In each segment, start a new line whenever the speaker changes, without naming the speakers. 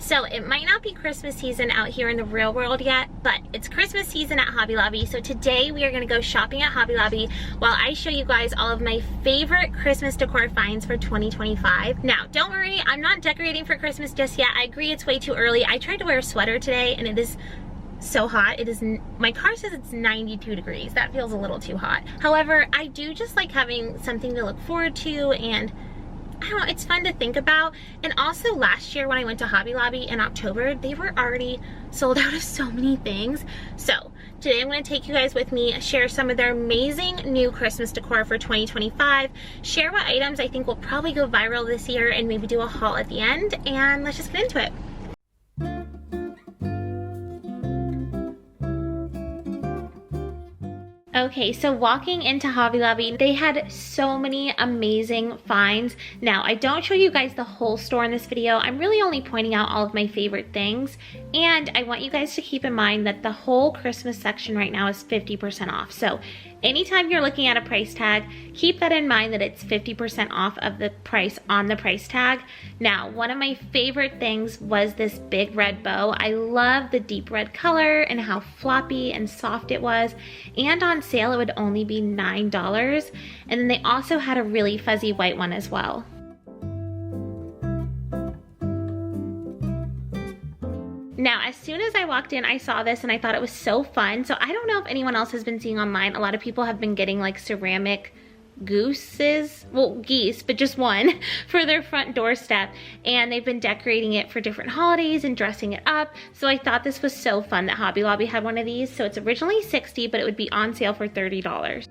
So it might not be Christmas season out here in the real world yet, but it's Christmas season at Hobby Lobby. So today we are gonna go shopping at Hobby Lobby while I show you guys all of my favorite Christmas decor finds for 2025. Now, don't worry, I'm not decorating for Christmas just yet. I agree it's way too early. I tried to wear a sweater today and it is so hot. It is, my car says it's 92 degrees. That feels a little too hot. However, I do just like having something to look forward to, and I don't know, it's fun to think about. And also last year when I went to Hobby Lobby in October, they were already sold out of so many things. So today I'm going to take you guys with me, share some of their amazing new Christmas decor for 2025, share what items I think will probably go viral this year, and maybe do a haul at the end, and let's just get into it. Okay, so walking into Hobby Lobby, they had so many amazing finds. Now, I don't show you guys the whole store in this video. I'm really only pointing out all of my favorite things. And I want you guys to keep in mind that the whole Christmas section right now is 50% off. So anytime you're looking at a price tag, keep that in mind that it's 50% off of the price on the price tag. Now, one of my favorite things was this big red bow. I love the deep red color and how floppy and soft it was. And on sale, it would only be $9. And then they also had a really fuzzy white one as well. Now, as soon as I walked in, I saw this and I thought it was so fun. So I don't know if anyone else has been seeing online. A lot of people have been getting like ceramic gooses, well, geese, but just one for their front doorstep. And they've been decorating it for different holidays and dressing it up. So I thought this was so fun that Hobby Lobby had one of these. So it's originally $60, but it would be on sale for $30.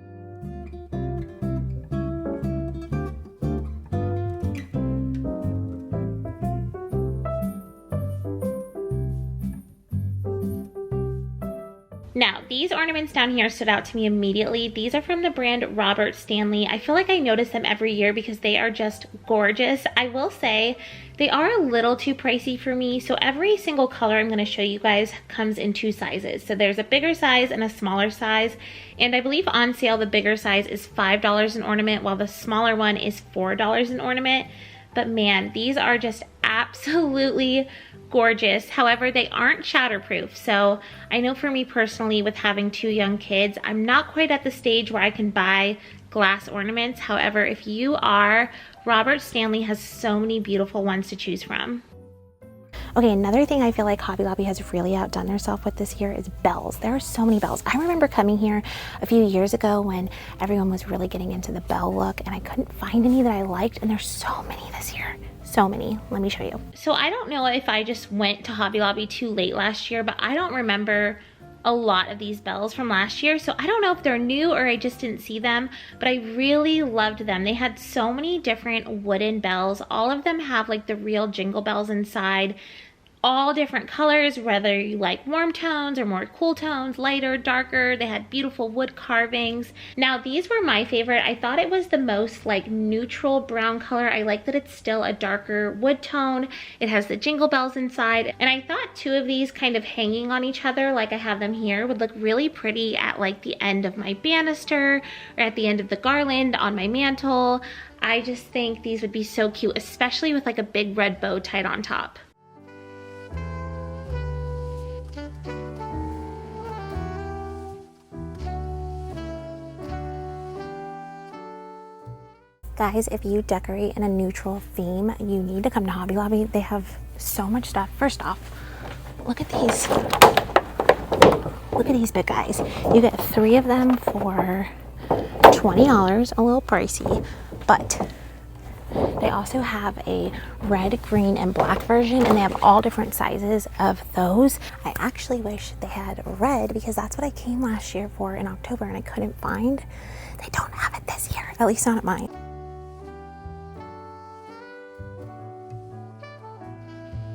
Now, these ornaments down here stood out to me immediately. These are from the brand Robert Stanley. I feel like I notice them every year because they are just gorgeous. I will say they are a little too pricey for me. So every single color I'm going to show you guys comes in two sizes. So there's a bigger size and a smaller size. And I believe on sale, the bigger size is $5 an ornament, while the smaller one is $4 an ornament. But man, these are just absolutely gorgeous. However, they aren't shatterproof. So I know for me personally, with having two young kids, I'm not quite at the stage where I can buy glass ornaments. However, if you are, Robert Stanley has so many beautiful ones to choose from.
Okay, another thing I feel like Hobby Lobby has really outdone themselves with this year is bells. There are so many bells. I remember coming here a few years ago when everyone was really getting into the bell look, and I couldn't find any that I liked, and there's so many this year. So many. Let me show you.
So I don't know if I just went to Hobby Lobby too late last year, but I don't remember a lot of these bells from last year. So I don't know if they're new or I just didn't see them, but I really loved them. They had so many different wooden bells. All of them have like the real jingle bells inside. All different colors, whether you like warm tones or more cool tones, lighter, darker. They had beautiful wood carvings. Now, these were my favorite. I thought it was the most like neutral brown color. I like that it's still a darker wood tone. It has the jingle bells inside. And I thought two of these kind of hanging on each other like I have them here would look really pretty at like the end of my banister or at the end of the garland on my mantle. I just think these would be so cute, especially with like a big red bow tied on top.
Guys, if you decorate in a neutral theme, you need to come to Hobby Lobby. They have so much stuff. First off, look at these. Look at these big guys. You get 3 of them for $20, a little pricey, but they also have a red, green, and black version, and they have all different sizes of those. I actually wish they had red because that's what I came last year for in October and I couldn't find. They don't have it this year, at least not at mine.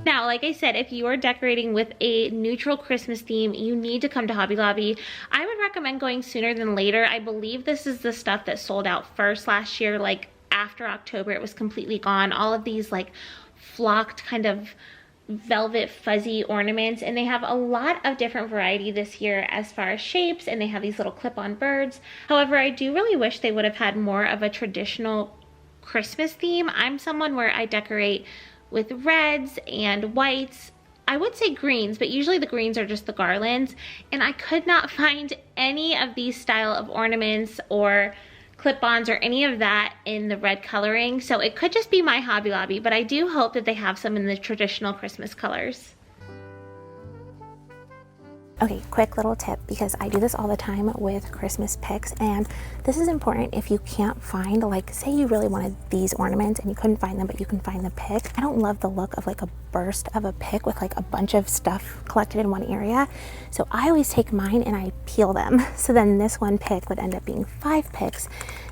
Now, like I said, if you are decorating with a neutral Christmas theme, you need to come to Hobby Lobby. I would recommend going sooner than later. I believe this is the stuff that sold out first last year. Like after October, it was completely gone. All of these like flocked kind of velvet fuzzy ornaments, and they have a lot of different variety this year as far as shapes, and they have these little clip-on birds. However, I do really wish they would have had more of a traditional Christmas theme. I'm someone where I decorate with reds and whites. I would say greens, but usually the greens are just the garlands. And I could not find any of these style of ornaments or clip-ons or any of that in the red coloring. So it could just be my Hobby Lobby, but I do hope that they have some in the traditional Christmas colors.
Okay, quick little tip, because I do this all the time with Christmas picks, and this is important if you can't find, like, say you really wanted these ornaments and you couldn't find them, but you can find the pick. I don't love the look of like a burst of a pick with like a bunch of stuff collected in one area. So I always take mine and I peel them. So then this one pick would end up being 5 picks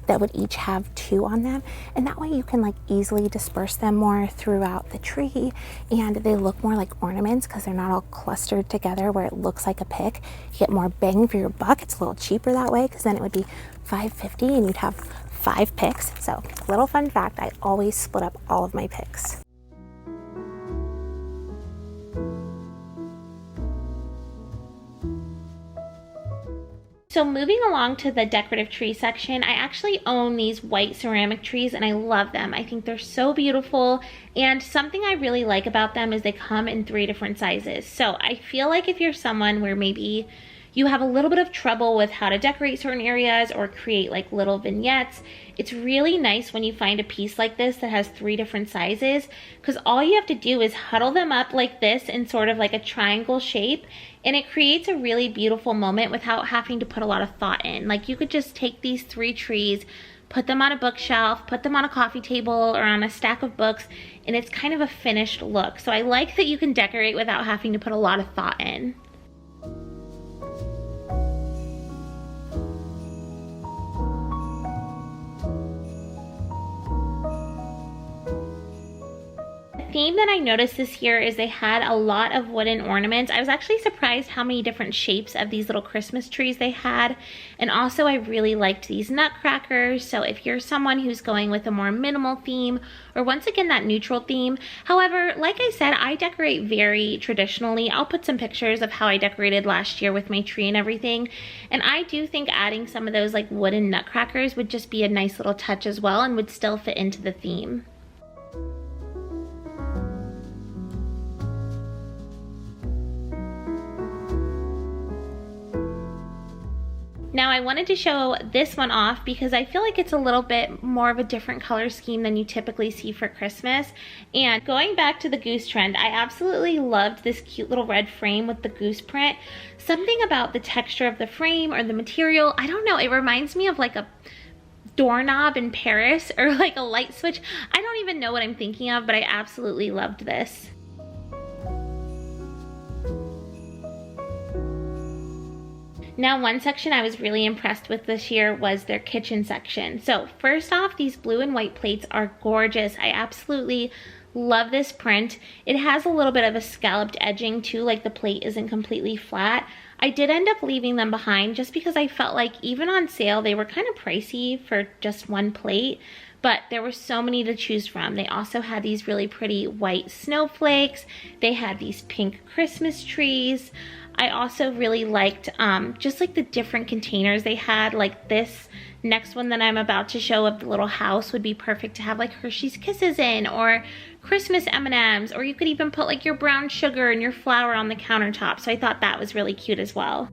that would each have 2 on them, and that way you can like easily disperse them more throughout the tree, and they look more like ornaments because they're not all clustered together where it looks like a pick. You get more bang for your buck. It's a little cheaper that way, because then it would be $5.50 and you'd have 5 picks. So little fun fact, I always split up all of my picks.
So moving along to the decorative tree section, I actually own these white ceramic trees and I love them. I think they're so beautiful, and something I really like about them is they come in 3 different sizes. So I feel like if you're someone where maybe you have a little bit of trouble with how to decorate certain areas or create like little vignettes, it's really nice when you find a piece like this that has 3 different sizes, because all you have to do is huddle them up like this in sort of like a triangle shape, and it creates a really beautiful moment without having to put a lot of thought in. Like, you could just take these 3 trees, put them on a bookshelf, put them on a coffee table or on a stack of books, and it's kind of a finished look. So I like that you can decorate without having to put a lot of thought in. Theme that I noticed this year is they had a lot of wooden ornaments. I was actually surprised how many different shapes of these little Christmas trees they had. And also I really liked these nutcrackers. So if you're someone who's going with a more minimal theme, or once again that neutral theme. However, like I said, I decorate very traditionally. I'll put some pictures of how I decorated last year with my tree and everything. And I do think adding some of those like wooden nutcrackers would just be a nice little touch as well, and would still fit into the theme. Now I wanted to show this one off because I feel like it's a little bit more of a different color scheme than you typically see for Christmas. And going back to the goose trend, I absolutely loved this cute little red frame with the goose print. Something about the texture of the frame or the material, I don't know, it reminds me of like a doorknob in Paris or like a light switch. I don't even know what I'm thinking of, but I absolutely loved this. Now, one section I was really impressed with this year was their kitchen section. So first off, these blue and white plates are gorgeous. I absolutely love this print. It has a little bit of a scalloped edging too, like the plate isn't completely flat. I did end up leaving them behind just because I felt like even on sale, they were kind of pricey for just one plate, but there were so many to choose from. They also had these really pretty white snowflakes. They had these pink Christmas trees. I also really liked just like the different containers they had. Like this next one that I'm about to show of the little house would be perfect to have like Hershey's Kisses in, or Christmas M&Ms, or you could even put like your brown sugar and your flour on the countertop. So I thought that was really cute as well.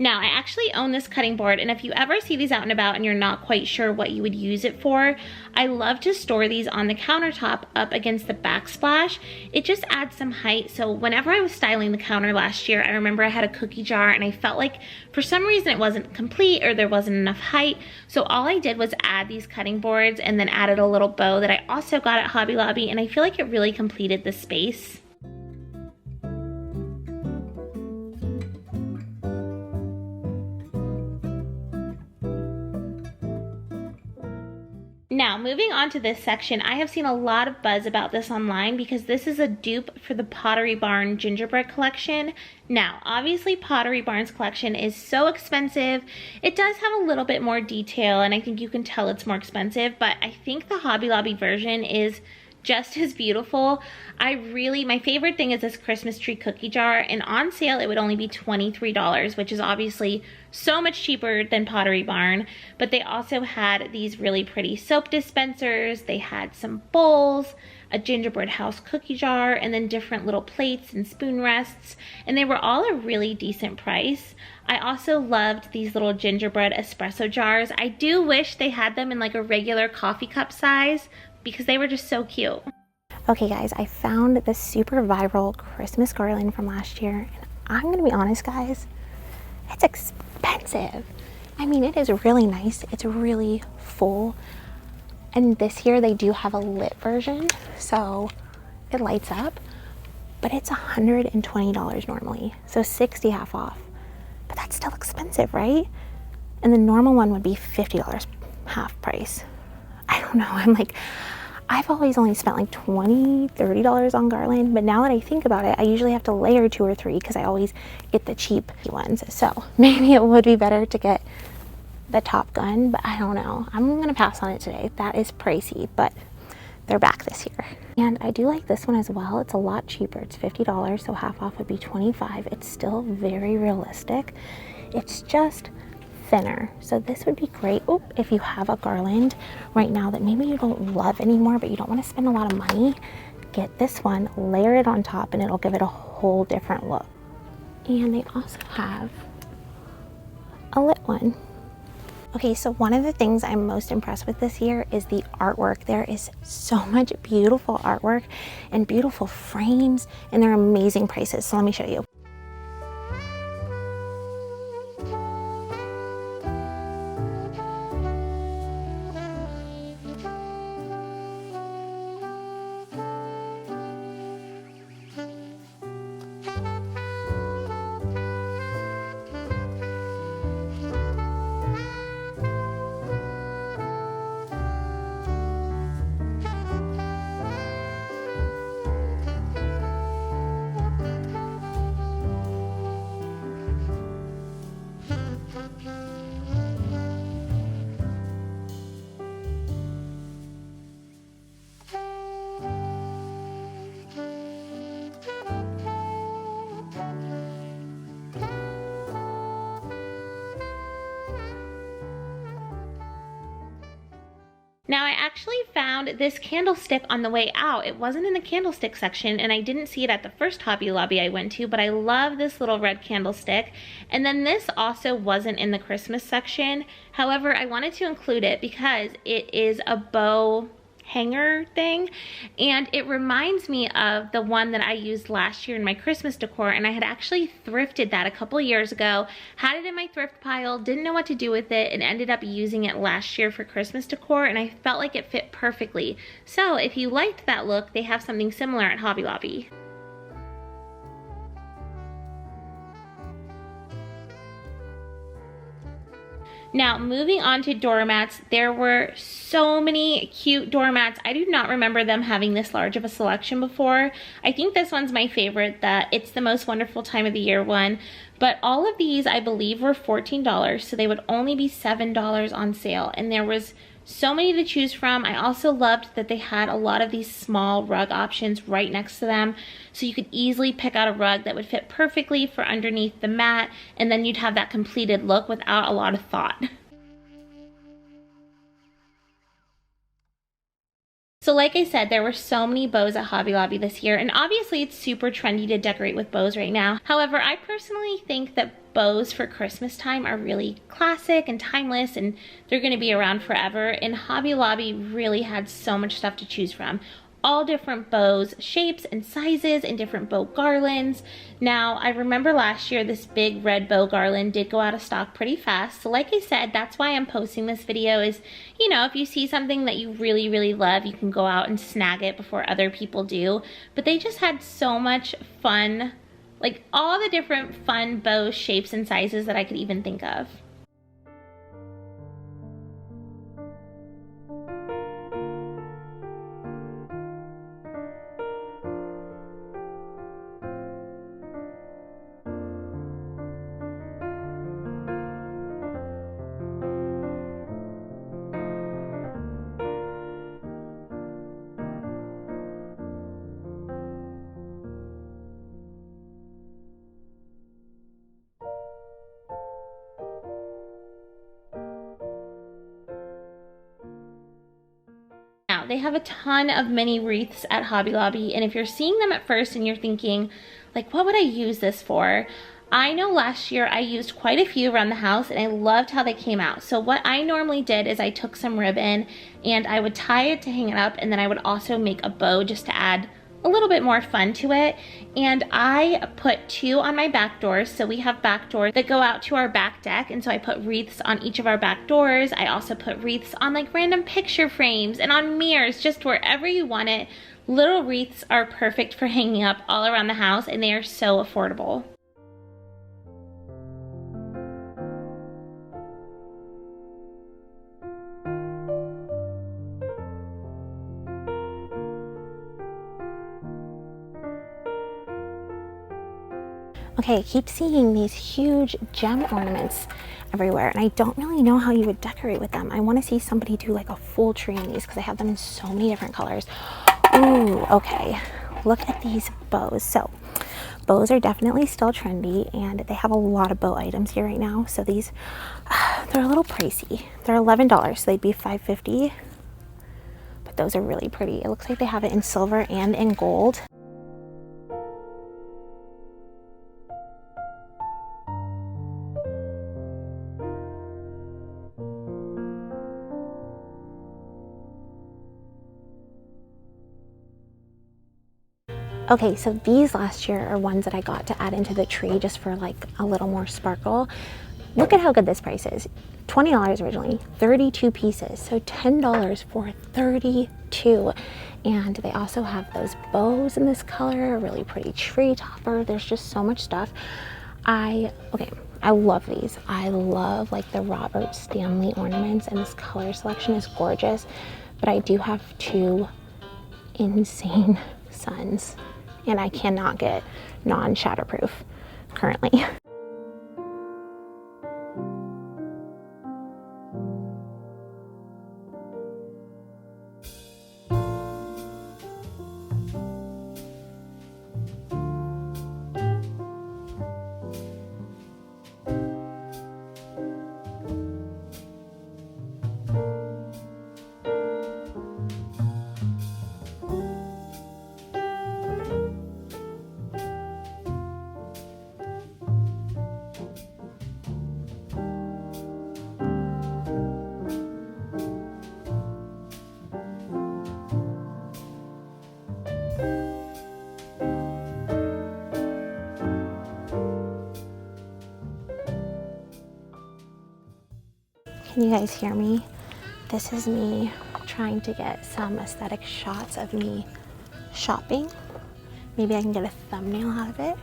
Now, I actually own this cutting board, and if you ever see these out and about and you're not quite sure what you would use it for, I love to store these on the countertop up against the backsplash. It just adds some height. So whenever I was styling the counter last year, I remember I had a cookie jar and I felt like for some reason it wasn't complete or there wasn't enough height. So all I did was add these cutting boards and then added a little bow that I also got at Hobby Lobby, and I feel like it really completed the space. Now, moving on to this section, I have seen a lot of buzz about this online because this is a dupe for the Pottery Barn Gingerbread collection. Now, obviously Pottery Barn's collection is so expensive. It does have a little bit more detail, and I think you can tell it's more expensive, but I think the Hobby Lobby version is just as beautiful. My favorite thing is this Christmas tree cookie jar, and on sale it would only be $23, which is obviously so much cheaper than Pottery Barn. But they also had these really pretty soap dispensers, they had some bowls, a gingerbread house cookie jar, and then different little plates and spoon rests, and they were all a really decent price. I also loved these little gingerbread espresso jars. I do wish they had them in like a regular coffee cup size because they were just so cute.
Okay guys, I found this super viral Christmas garland from last year, and I'm gonna be honest guys, it's expensive. I mean, it is really nice, it's really full, and this year they do have a lit version, so it lights up, but it's $120 normally, so 60 half off. But that's still expensive, right? And the normal one would be $50 half price. I don't know, I'm like, I've always only spent like $20, $30 on garland, but now that I think about it, I usually have to layer 2 or 3 because I always get the cheap ones. So maybe it would be better to get the Top Gun, but I don't know. I'm gonna pass on it today. That is pricey, but they're back this year. And I do like this one as well. It's a lot cheaper. It's $50, so half off would be $25. It's still very realistic. It's just thinner. So this would be great if you have a garland right now that maybe you don't love anymore, but you don't want to spend a lot of money. Get this one, layer it on top, and it'll give it a whole different look. And they also have a lit one. Okay, so one of the things I'm most impressed with this year is the artwork. There is so much beautiful artwork and beautiful frames, and they're amazing prices. So let me show you.
Now I actually found this candlestick on the way out. It wasn't in the candlestick section, and I didn't see it at the first Hobby Lobby I went to, but I love this little red candlestick. And then this also wasn't in the Christmas section. However, I wanted to include it because it is a bow hanger thing, and it reminds me of the one that I used last year in my Christmas decor, and I had actually thrifted that a couple years ago, had it in my thrift pile, didn't know what to do with it, and ended up using it last year for Christmas decor, and I felt like it fit perfectly. So if you liked that look, they have something similar at Hobby Lobby. Now, moving on to doormats, there were so many cute doormats. I do not remember them having this large of a selection before. I think this one's my favorite, that It's the Most Wonderful Time of the Year one. But all of these, I believe, were $14, so they would only be $7 on sale. And there was so many to choose from. I also loved that they had a lot of these small rug options right next to them, so you could easily pick out a rug that would fit perfectly for underneath the mat, and then you'd have that completed look without a lot of thought. So like I said, there were so many bows at Hobby Lobby this year, and obviously it's super trendy to decorate with bows right now. However, I personally think that bows for Christmas time are really classic and timeless, and they're going to be around forever, and Hobby Lobby really had so much stuff to choose from. All different bows, shapes and sizes, and different bow garlands. Now, I remember last year this big red bow garland did go out of stock pretty fast. So like I said, that's why I'm posting this video is, you know, if you see something that you really, really love, you can go out and snag it before other people do. But they just had so much fun, like all the different fun bow shapes and sizes that I could even think of. They have a ton of mini wreaths at Hobby Lobby, and if you're seeing them at first and you're thinking, like, what would I use this for? I know last year I used quite a few around the house and I loved how they came out. So what I normally did is I took some ribbon and I would tie it to hang it up, and then I would also make a bow just to add a little bit more fun to it. And I put 2 on my back doors. So we have back doors that go out to our back deck, and so I put wreaths on each of our back doors. I also put wreaths on like random picture frames and on mirrors, just wherever you want it. Little wreaths are perfect for hanging up all around the house, and they are so affordable.
Okay, I keep seeing these huge gem ornaments everywhere, and I don't really know how you would decorate with them. I want to see somebody do like a full tree in these because I have them in so many different colors. Ooh, okay. Look at these bows. So bows are definitely still trendy, and they have a lot of bow items here right now. So these, they're a little pricey. They're $11, so they'd be $5.50. But those are really pretty. It looks like they have it in silver and in gold. Okay, so these last year are ones that I got to add into the tree just for like a little more sparkle. Look at how good this price is. $20 originally, 32 pieces, so $10 for 32. And they also have those bows in this color, a really pretty tree topper. There's just so much stuff. I love these. I love like the Robert Stanley ornaments, and this color selection is gorgeous. But I do have 2 insane suns, and I cannot get non-shatterproof currently. Can you guys hear me? This is me trying to get some aesthetic shots of me shopping. Maybe I can get a thumbnail out of it.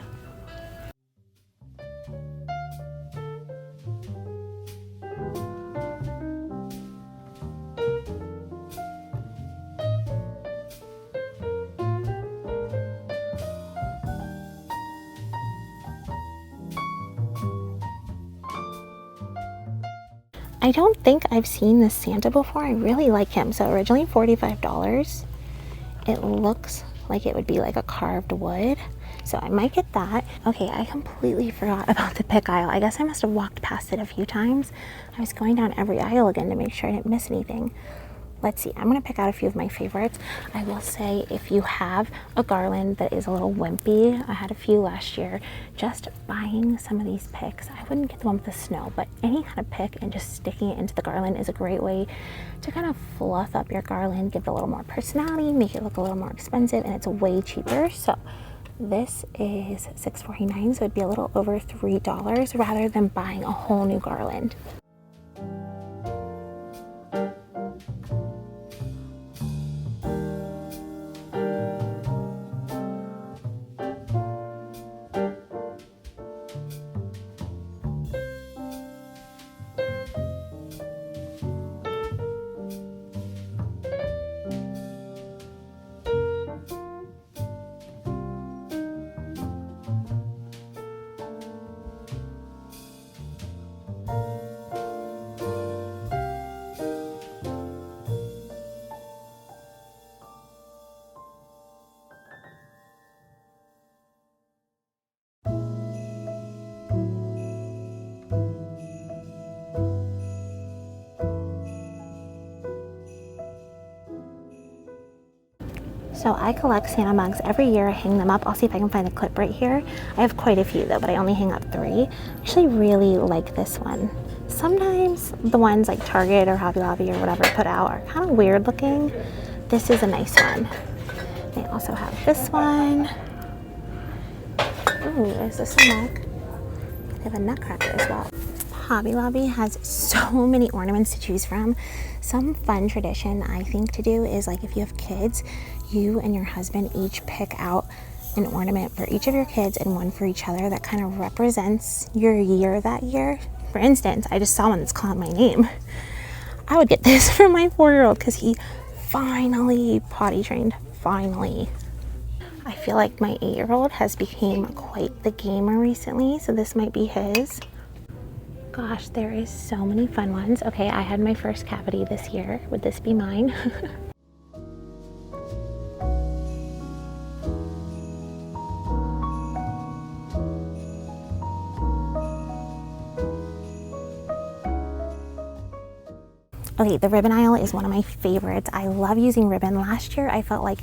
I don't think I've seen this Santa before. I really like him. So originally $45. It looks like it would be like a carved wood. So I might get that. Okay, I completely forgot about the pick aisle. I guess I must have walked past it a few times. I was going down every aisle again to make sure I didn't miss anything. Let's see, I'm gonna pick out a few of my favorites. I will say, if you have a garland that is a little wimpy, I had a few last year, just buying some of these picks. I wouldn't get the one with the snow, but any kind of pick and just sticking it into the garland is a great way to kind of fluff up your garland, give it a little more personality, make it look a little more expensive, and it's way cheaper. So this is $6.49, so it'd be a little over $3 rather than buying a whole new garland. So I collect Santa mugs every year. I hang them up. I'll see if I can find the clip right here. I have quite a few though, but I only hang up 3. I actually really like this one. Sometimes the ones like Target or Hobby Lobby or whatever put out are kind of weird looking. This is a nice one. They also have this one. Ooh, is this a mug? They have a nutcracker as well. Hobby Lobby has so many ornaments to choose from. Some fun tradition I think to do is like if you have kids, you and your husband each pick out an ornament for each of your kids and one for each other that kind of represents your year that year. For instance, I just saw one that's calling my name. I would get this for my 4-year-old because he finally potty trained, finally. I feel like my 8-year-old has become quite the gamer recently, so this might be his. Gosh, there is so many fun ones. Okay, I had my first cavity this year. Would this be mine? Okay, the ribbon aisle is one of my favorites. I love using ribbon. Last year, I felt like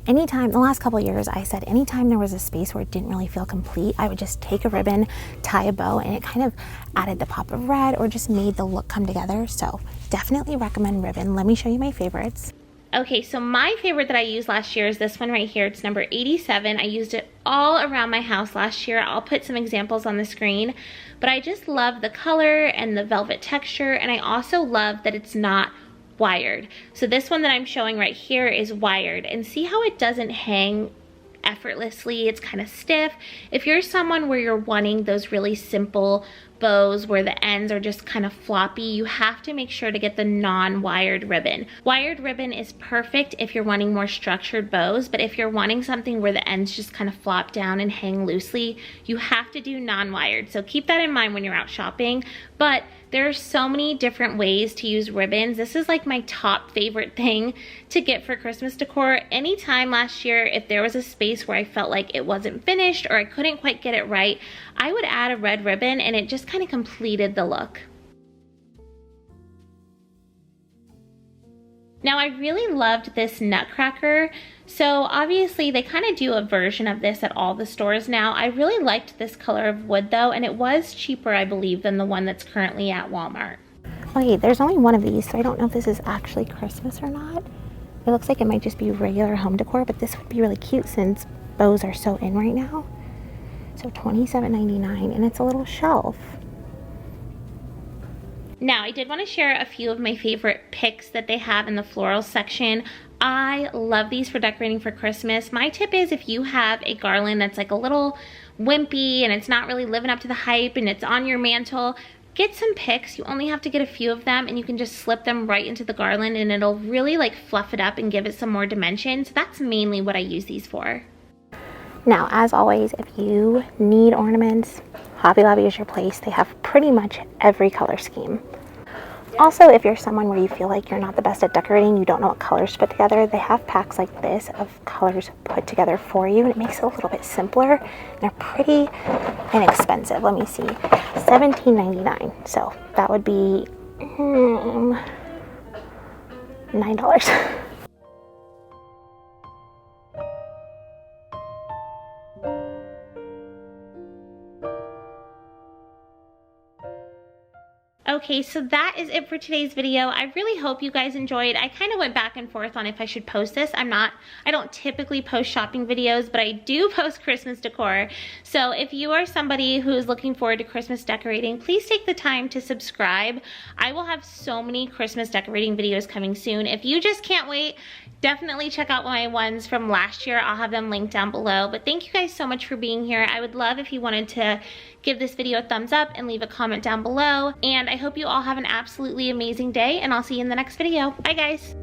the last couple of years, I said anytime there was a space where it didn't really feel complete, I would just take a ribbon, tie a bow, and it kind of added the pop of red or just made the look come together. So definitely recommend ribbon. Let me show you my favorites.
Okay, so my favorite that I used last year is this one right here. It's number 87. I used it all around my house last year. I'll put some examples on the screen, but I just love the color and the velvet texture, and I also love that it's not wired. So this one that I'm showing right here is wired, and see how it doesn't hang effortlessly. It's kind of stiff. If you're someone where you're wanting those really simple bows where the ends are just kind of floppy, you have to make sure to get the non-wired ribbon. Wired ribbon is perfect if you're wanting more structured bows, but if you're wanting something where the ends just kind of flop down and hang loosely, you have to do non-wired. So keep that in mind when you're out shopping. But there are so many different ways to use ribbons. This is like my top favorite thing to get for Christmas decor. Anytime last year, if there was a space where I felt like it wasn't finished or I couldn't quite get it right, I would add a red ribbon and it just kind of completed the look. Now I really loved this nutcracker. So obviously they kind of do a version of this at all the stores now. I really liked this color of wood though, and it was cheaper, I believe, than the one that's currently at Walmart.
Okay, there's only one of these, so I don't know if this is actually Christmas or not. It looks like it might just be regular home decor, but this would be really cute since bows are so in right now. So $27.99, and it's a little shelf.
Now, I did want to share a few of my favorite picks that they have in the floral section. I love these for decorating for Christmas. My tip is if you have a garland that's like a little wimpy and it's not really living up to the hype and it's on your mantle, get some picks. You only have to get a few of them and you can just slip them right into the garland and it'll really like fluff it up and give it some more dimension. So that's mainly what I use these for.
Now, as always, if you need ornaments, Hobby Lobby is your place. They have pretty much every color scheme. Also, if you're someone where you feel like you're not the best at decorating, you don't know what colors to put together, they have packs like this of colors put together for you, and it makes it a little bit simpler. They're pretty inexpensive. Let me see, $17.99. So that would be $9.
Okay, so that is it for today's video. I really hope you guys enjoyed. I kind of went back and forth on if I should post this. I don't typically post shopping videos, but I do post Christmas decor. So if you are somebody who's looking forward to Christmas decorating, please take the time to subscribe. I will have so many Christmas decorating videos coming soon. If you just can't wait, definitely check out my ones from last year. I'll have them linked down below. But thank you guys so much for being here. I would love if you wanted to give this video a thumbs up and leave a comment down below. And I hope you all have an absolutely amazing day, and I'll see you in the next video. Bye guys.